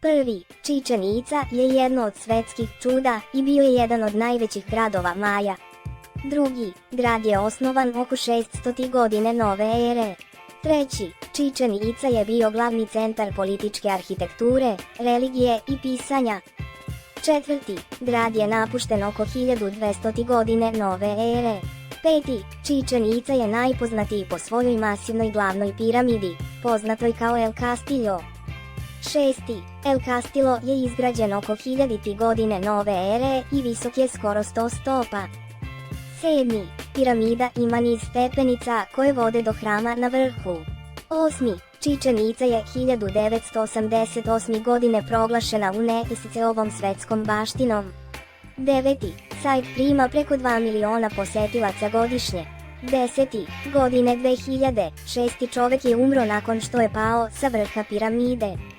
Prvi, Čičen Ica, je jedno od svetskih čuda i bio je jedan od najvećih gradova Maja. Drugi, grad je osnovan oko 600. godine nove ere. Treći, Čičen Ica je bio glavni centar političke arhitekture, religije i pisanja. Četvrti, grad je napušten oko 1200. godine nove ere. Peti, Čičen Ica je najpoznatiji po svojoj masivnoj glavnoj piramidi, poznatoj kao El Castillo. Šesti, El Castillo je izgrađen oko 1000. godine nove ere i visok je skoro 100 stopa. Sedmi, piramida ima niz stepenica koje vode do hrama na vrhu. Osmi, Čičen Ica je 1988. godine proglašena UNESCO-vom svetskom baštinom. Deveti, sajt prima preko 2 miliona posetilaca godišnje. Deseti, godine 2006. čovek je umro nakon što je pao sa vrha piramide.